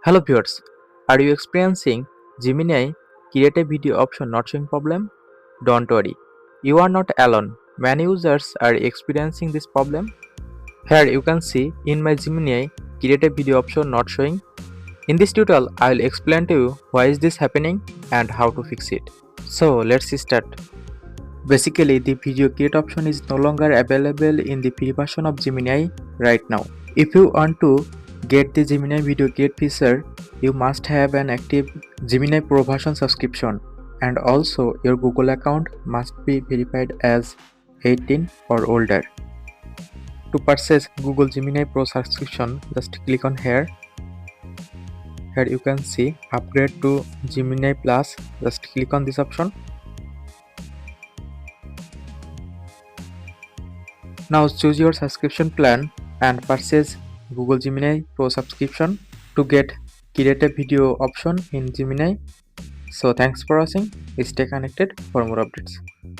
Hello viewers, are you experiencing Gemini create a video option not showing problem? Don't worry, you are not alone. Many users are experiencing this problem. Here you can see in my Gemini create a video option not showing. In this tutorial, I will explain to you why is this happening and how to fix it. So let's start. Basically, the video create option is no longer available in the free version of Gemini right now. If you want to get the Gemini video create feature, you must have an active Gemini Pro version subscription, and also your Google account must be verified as 18 or older. To purchase Google Gemini Pro subscription, just click on here. Here you can see upgrade to Gemini Plus. Just click on this option. Now choose your subscription plan and purchase Google Gemini Pro subscription to get create a video option in Gemini. So thanks for watching. Stay connected for more updates.